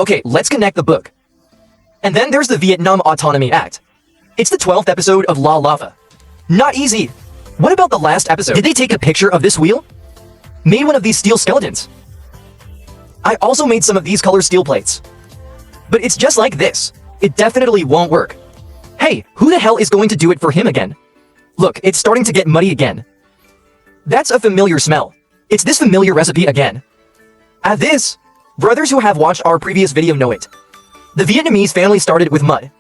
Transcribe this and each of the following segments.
Okay, let's connect the book. And then there's the Vietnam Autonomy Act. It's the 12th episode of La Lava. Not easy. What about the last episode? Did they take a picture of this wheel? Made one of these steel skeletons. I also made some of these color steel plates. But it's just like this. It definitely won't work. Hey, who the hell is going to do it for him again? Look, it's starting to get muddy again. That's a familiar smell. It's this familiar recipe again. This, brothers who have watched our previous video know it. The Vietnamese family started with mud.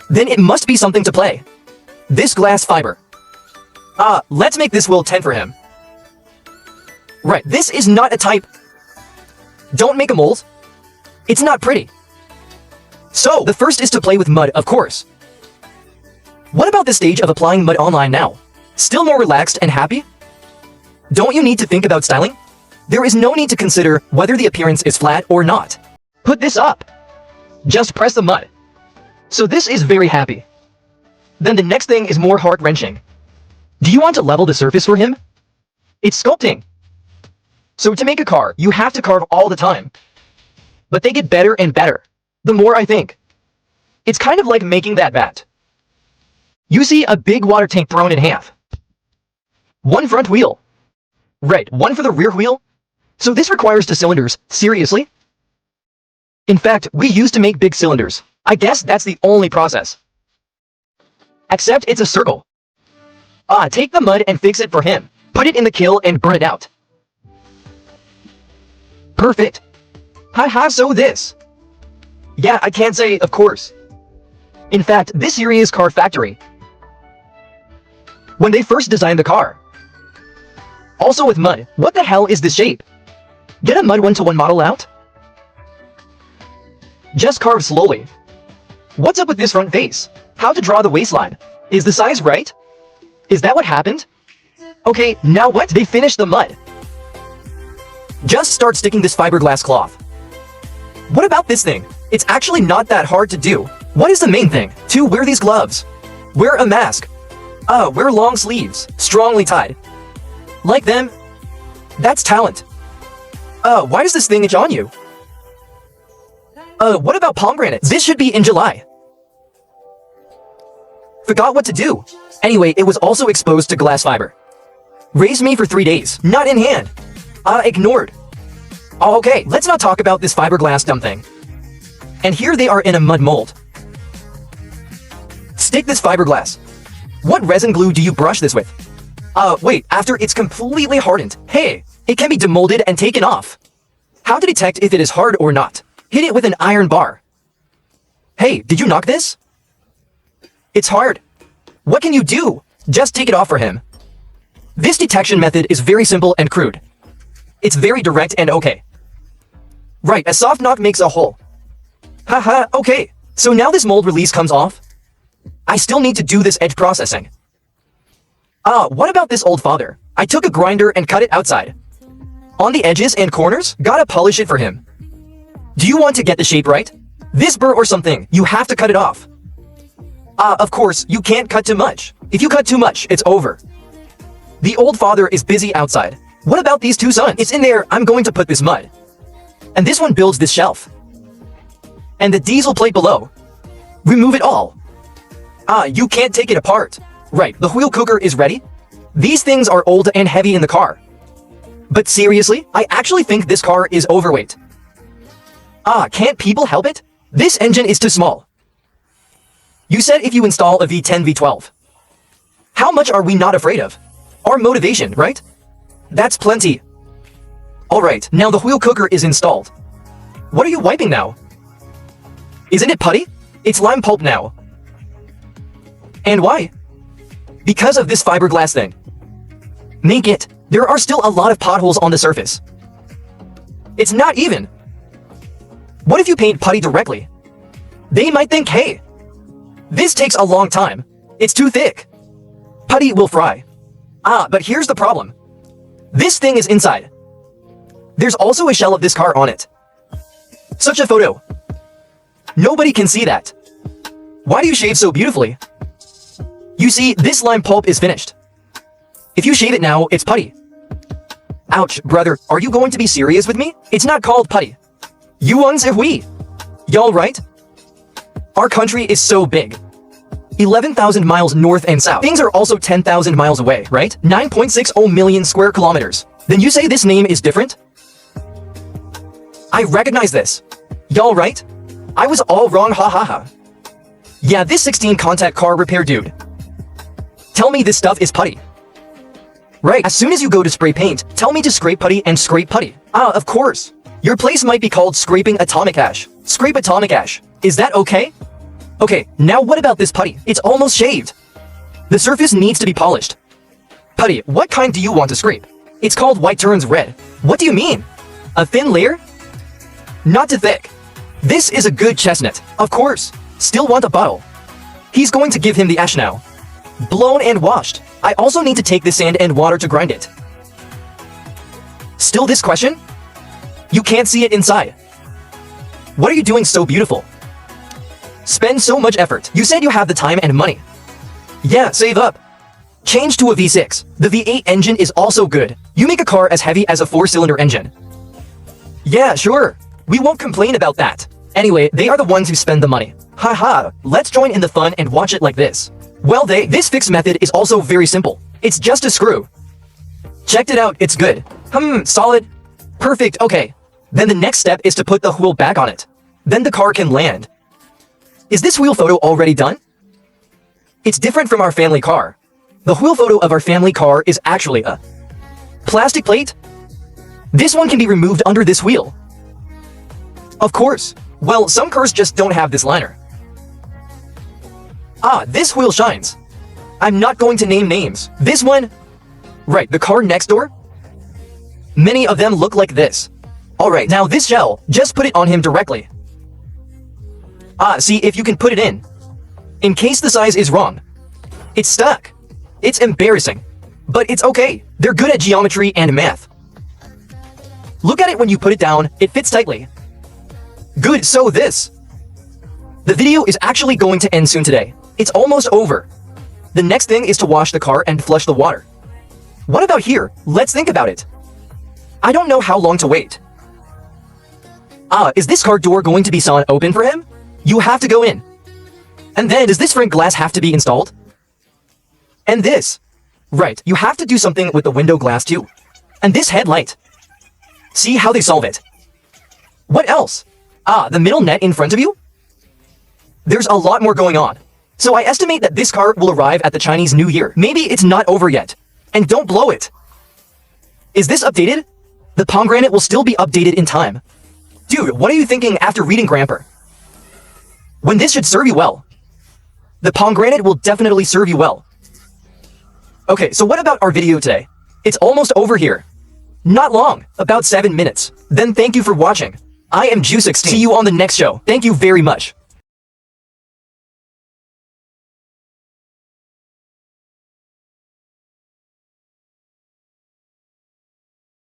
Then it must be something to play. This glass fiber. Let's make this wheel 10 for him. Right, this is not a type. Don't make a mold. It's not pretty. So, the first is to play with mud, of course. What about the stage of applying mud online now? Still more relaxed and happy? Don't you need to think about styling? There is no need to consider whether the appearance is flat or not. Put this up. Just press the mud. So this is very happy. Then the next thing is more heart-wrenching. Do you want to level the surface for him? It's sculpting. So to make a car, you have to carve all the time. But they get better and better. The more I think. It's kind of like making that bat. You see a big water tank thrown in half. One front wheel. Right, one for the rear wheel? So this requires 2 cylinders, seriously? In fact, we used to make big cylinders. I guess that's the only process. Except it's a circle. Take the mud and fix it for him. Put it in the kiln and burn it out. Perfect. Haha, so this. Yeah, I can't say, of course. In fact, this series car factory. When they first designed the car. Also with mud, what the hell is this shape? Get a mud 1-to-1 model out? Just carve slowly. What's up with this front face? How to draw the waistline? Is the size right? Is that what happened? Okay, now what? They finished the mud. Just start sticking this fiberglass cloth. What about this thing? It's actually not that hard to do. What is the main thing? To wear these gloves. Wear a mask. Wear long sleeves, strongly tied. Like them. That's talent. Why does this thing itch on you? What about pomegranates? This should be in July. Forgot what to do. Anyway, it was also exposed to glass fiber. Raised me for 3 days. Not in hand. Ignored. Okay, let's not talk about this fiberglass dumb thing. And here they are in a mud mold. Stick this fiberglass. What resin glue do you brush this with? Wait, after it's completely hardened. Hey, it can be demolded and taken off. How to detect if it is hard or not? Hit it with an iron bar. Hey, did you knock this? It's hard. What can you do? Just take it off for him. This detection method is very simple and crude. It's very direct and okay. Right, a soft knock makes a hole. Haha, okay. So now this mold release comes off? I still need to do this edge processing. What about this old father? I took a grinder and cut it outside. On the edges and corners, gotta polish it for him. Do you want to get the shape right? This burr or something, you have to cut it off. Of course, you can't cut too much. If you cut too much, it's over. The old father is busy outside. What about these 2 sons? It's in there, I'm going to put this mud. And this one builds this shelf. And the diesel plate below. Remove it all. You can't take it apart. Right, the wheel cooker is ready. These things are old and heavy in the car. But seriously, I actually think this car is overweight. Can't people help it? This engine is too small. You said if you install a V10 V12. How much are we not afraid of? Our motivation, right? That's plenty. Alright, now the wheel cooker is installed. What are you wiping now? Isn't it putty? It's lime pulp now. And why? Because of this fiberglass thing. Make it. There are still a lot of potholes on the surface. It's not even. What if you paint putty directly? They might think, hey, this takes a long time. It's too thick. Putty will fry. But here's the problem. This thing is inside. There's also a shell of this car on it. Such a photo. Nobody can see that. Why do you shave so beautifully? You see, this lime pulp is finished. If you shave it now, it's putty. Ouch, brother, are you going to be serious with me? It's not called putty. Yuan's hui. Y'all right? Our country is so big. 11,000 miles north and south. Things are also 10,000 miles away, right? 9.60 million square kilometers. Then you say this name is different? I recognize this. Y'all right? I was all wrong, ha ha ha. Yeah, this 16 contact car repair dude. Tell me this stuff is putty. Right, as soon as you go to spray paint, tell me to scrape putty and scrape putty. Ah, of course. Your place might be called Scraping Atomic Ash. Scrape Atomic Ash. Is that okay? Okay, now what about this putty? It's almost shaved. The surface needs to be polished. Putty, what kind do you want to scrape? It's called white turns red. What do you mean? A thin layer? Not too thick. This is a good chestnut. Of course. Still want a bottle. He's going to give him the ash now. Blown and washed. I also need to take the sand and water to grind it. Still this question? You can't see it inside. What are you doing so beautiful? Spend so much effort. You said you have the time and money. Yeah, save up. Change to a V6. The V8 engine is also good. You make a car as heavy as a 4-cylinder engine. Yeah, sure. We won't complain about that. Anyway, they are the ones who spend the money. Haha, let's join in the fun and watch it like this. Well, this fix method is also very simple. It's just a screw. Checked it out, it's good. Solid. Perfect, okay. Then the next step is to put the wheel back on it. Then the car can land. Is this wheel photo already done? It's different from our family car. The wheel photo of our family car is actually a plastic plate. This one can be removed under this wheel. Of course. Well, some cars just don't have this liner. Ah, this wheel shines. I'm not going to name names. This one? Right, the car next door? Many of them look like this. Alright, now this gel, just put it on him directly. Ah, see if you can put it in. In case the size is wrong. It's stuck. It's embarrassing. But it's okay. They're good at geometry and math. Look at it when you put it down, it fits tightly. Good, so this. The video is actually going to end soon today. It's almost over. The next thing is to wash the car and flush the water. What about here? Let's think about it. I don't know how long to wait. Ah, is this car door going to be sawn open for him? You have to go in. And then does this front glass have to be installed? And this. Right, you have to do something with the window glass too. And this headlight. See how they solve it. What else? Ah, the middle net in front of you? There's a lot more going on. So I estimate that this car will arrive at the Chinese New Year. Maybe it's not over yet. And don't blow it. Is this updated? The pomegranate will still be updated in time. Dude, what are you thinking after reading Gramper? When this should serve you well. The pomegranate will definitely serve you well. Okay, so what about our video today? It's almost over here. Not long, about 7 minutes. Then thank you for watching. I am Ju16. See you on the next show. Thank you very much.